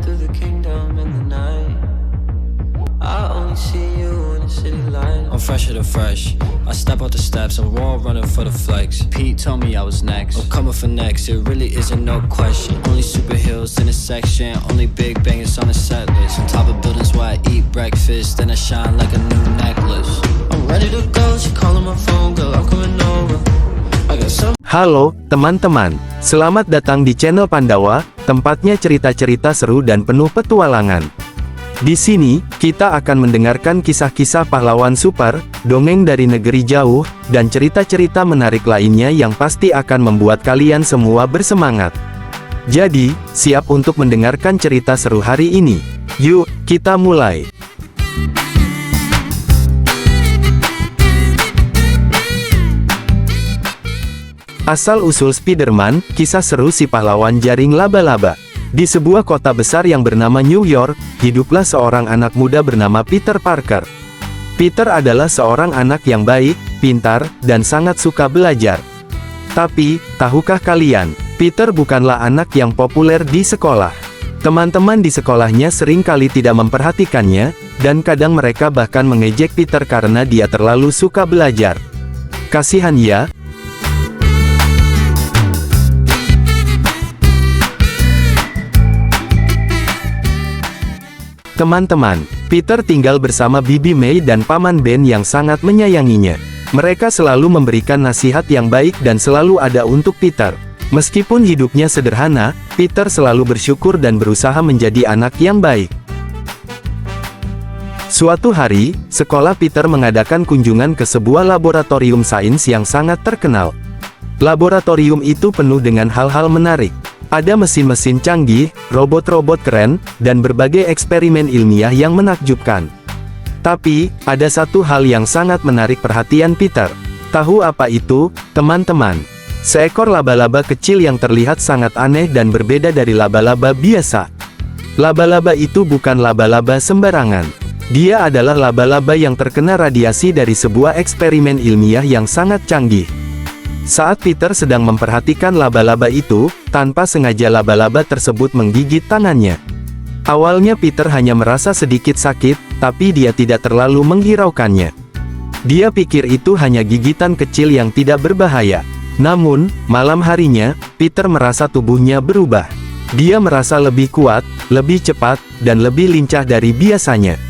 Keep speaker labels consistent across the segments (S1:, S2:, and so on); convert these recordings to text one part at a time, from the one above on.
S1: through the kingdom in the night. I only see you in the city light.
S2: I'm fresher than fresh. I step out the steps, I'm raw running for the flex. Pete told me I was next. I'm coming for next, it really isn't no question. Only super heels in a section, only big bangers on the set list. On top of buildings where I eat breakfast, then I shine like a new necklace.
S1: I'm ready to go, she calling my phone, girl, I'm coming over. I got some.
S3: Halo, teman-teman. Selamat datang di channel Pandawa, tempatnya cerita-cerita seru dan penuh petualangan. Di sini, kita akan mendengarkan kisah-kisah pahlawan super, dongeng dari negeri jauh, dan cerita-cerita menarik lainnya yang pasti akan membuat kalian semua bersemangat. Jadi, siap untuk mendengarkan cerita seru hari ini. Yuk, kita mulai. Asal-usul Spider-Man, kisah seru si pahlawan jaring laba-laba. Di sebuah kota besar yang bernama New York, hiduplah seorang anak muda bernama Peter Parker. Peter adalah seorang anak yang baik, pintar, dan sangat suka belajar. Tapi, tahukah kalian, Peter bukanlah anak yang populer di sekolah. Teman-teman di sekolahnya sering kali tidak memperhatikannya, dan kadang mereka bahkan mengejek Peter karena dia terlalu suka belajar. Kasihan ya. Teman-teman, Peter tinggal bersama Bibi May dan Paman Ben yang sangat menyayanginya. Mereka selalu memberikan nasihat yang baik dan selalu ada untuk Peter. Meskipun hidupnya sederhana, Peter selalu bersyukur dan berusaha menjadi anak yang baik. Suatu hari, sekolah Peter mengadakan kunjungan ke sebuah laboratorium sains yang sangat terkenal. Laboratorium itu penuh dengan hal-hal menarik. Ada mesin-mesin canggih, robot-robot keren, dan berbagai eksperimen ilmiah yang menakjubkan. Tapi, ada satu hal yang sangat menarik perhatian Peter. Tahu apa itu, teman-teman? Seekor laba-laba kecil yang terlihat sangat aneh dan berbeda dari laba-laba biasa. Laba-laba itu bukan laba-laba sembarangan. Dia adalah laba-laba yang terkena radiasi dari sebuah eksperimen ilmiah yang sangat canggih. Saat Peter sedang memperhatikan laba-laba itu, tanpa sengaja laba-laba tersebut menggigit tangannya. Awalnya Peter hanya merasa sedikit sakit, tapi dia tidak terlalu menghiraukannya. Dia pikir itu hanya gigitan kecil yang tidak berbahaya. Namun, malam harinya, Peter merasa tubuhnya berubah. Dia merasa lebih kuat, lebih cepat, dan lebih lincah dari biasanya.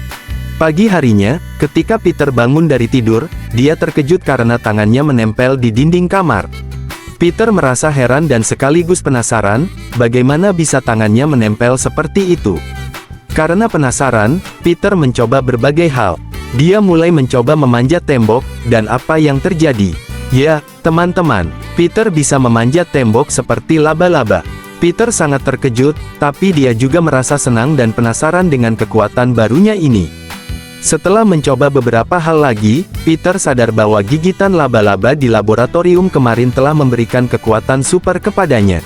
S3: Pagi harinya, ketika Peter bangun dari tidur, dia terkejut karena tangannya menempel di dinding kamar. Peter merasa heran dan sekaligus penasaran, bagaimana bisa tangannya menempel seperti itu. Karena penasaran, Peter mencoba berbagai hal. Dia mulai mencoba memanjat tembok, dan apa yang terjadi? Ya, teman-teman, Peter bisa memanjat tembok seperti laba-laba. Peter sangat terkejut, tapi dia juga merasa senang dan penasaran dengan kekuatan barunya ini. Setelah mencoba beberapa hal lagi, Peter sadar bahwa gigitan laba-laba di laboratorium kemarin telah memberikan kekuatan super kepadanya.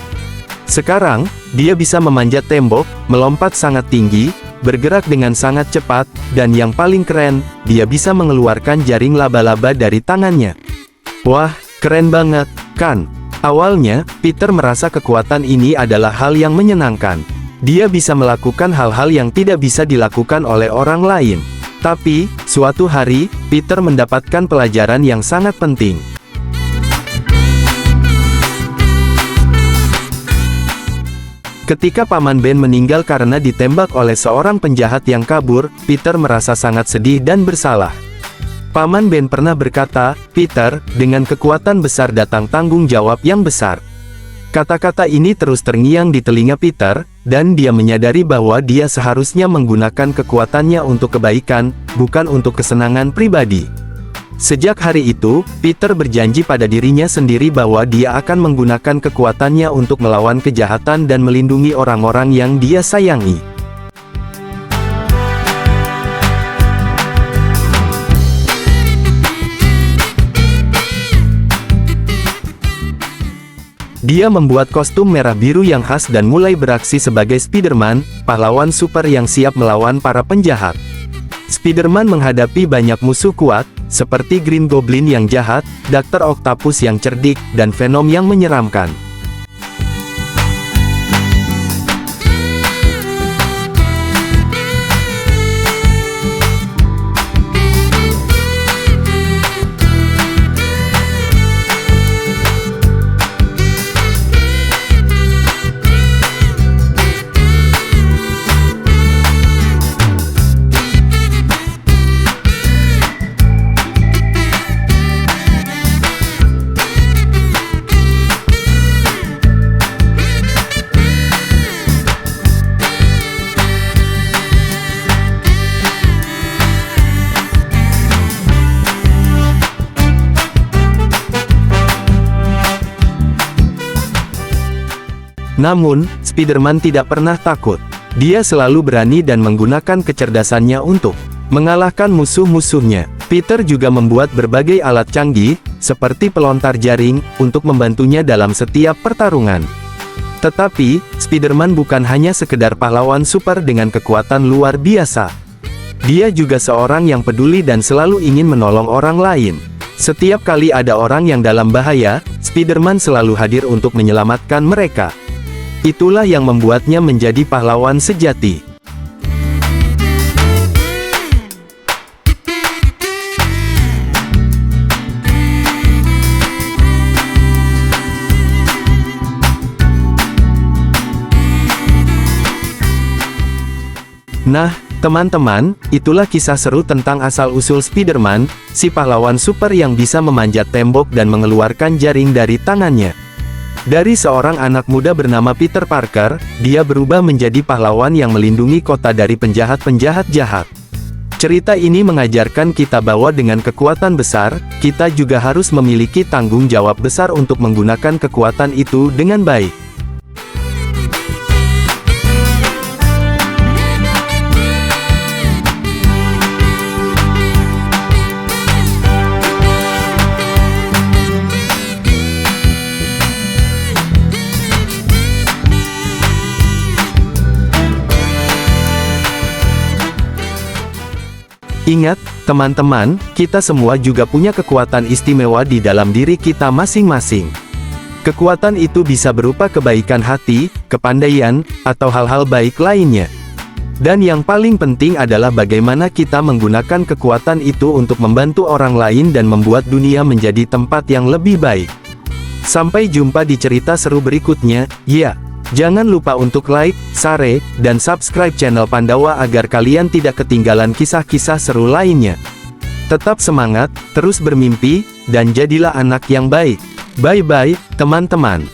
S3: Sekarang, dia bisa memanjat tembok, melompat sangat tinggi, bergerak dengan sangat cepat, dan yang paling keren, dia bisa mengeluarkan jaring laba-laba dari tangannya. Wah, keren banget, kan? Awalnya, Peter merasa kekuatan ini adalah hal yang menyenangkan. Dia bisa melakukan hal-hal yang tidak bisa dilakukan oleh orang lain. Tapi, suatu hari, Peter mendapatkan pelajaran yang sangat penting. Ketika Paman Ben meninggal karena ditembak oleh seorang penjahat yang kabur, Peter merasa sangat sedih dan bersalah. Paman Ben pernah berkata, "Peter, dengan kekuatan besar datang tanggung jawab yang besar." Kata-kata ini terus terngiang di telinga Peter, dan dia menyadari bahwa dia seharusnya menggunakan kekuatannya untuk kebaikan, bukan untuk kesenangan pribadi. Sejak hari itu, Peter berjanji pada dirinya sendiri bahwa dia akan menggunakan kekuatannya untuk melawan kejahatan dan melindungi orang-orang yang dia sayangi. Dia membuat kostum merah biru yang khas dan mulai beraksi sebagai Spider-Man, pahlawan super yang siap melawan para penjahat. Spider-Man menghadapi banyak musuh kuat, seperti Green Goblin yang jahat, Dr. Octopus yang cerdik, dan Venom yang menyeramkan. Namun, Spider-Man tidak pernah takut. Dia selalu berani dan menggunakan kecerdasannya untuk mengalahkan musuh-musuhnya. Peter juga membuat berbagai alat canggih, seperti pelontar jaring, untuk membantunya dalam setiap pertarungan. Tetapi, Spider-Man bukan hanya sekedar pahlawan super dengan kekuatan luar biasa. Dia juga seorang yang peduli dan selalu ingin menolong orang lain. Setiap kali ada orang yang dalam bahaya, Spider-Man selalu hadir untuk menyelamatkan mereka. Itulah yang membuatnya menjadi pahlawan sejati. Nah, teman-teman, itulah kisah seru tentang asal-usul Spider-Man, si pahlawan super yang bisa memanjat tembok dan mengeluarkan jaring dari tangannya. Dari seorang anak muda bernama Peter Parker, dia berubah menjadi pahlawan yang melindungi kota dari penjahat-penjahat jahat. Cerita ini mengajarkan kita bahwa dengan kekuatan besar, kita juga harus memiliki tanggung jawab besar untuk menggunakan kekuatan itu dengan baik. Ingat, teman-teman, kita semua juga punya kekuatan istimewa di dalam diri kita masing-masing. Kekuatan itu bisa berupa kebaikan hati, kepandaian, atau hal-hal baik lainnya. Dan yang paling penting adalah bagaimana kita menggunakan kekuatan itu untuk membantu orang lain dan membuat dunia menjadi tempat yang lebih baik. Sampai jumpa di cerita seru berikutnya, ya. Jangan lupa untuk like, share, dan subscribe channel Pandawa agar kalian tidak ketinggalan kisah-kisah seru lainnya. Tetap semangat, terus bermimpi, dan jadilah anak yang baik. Bye-bye, teman-teman.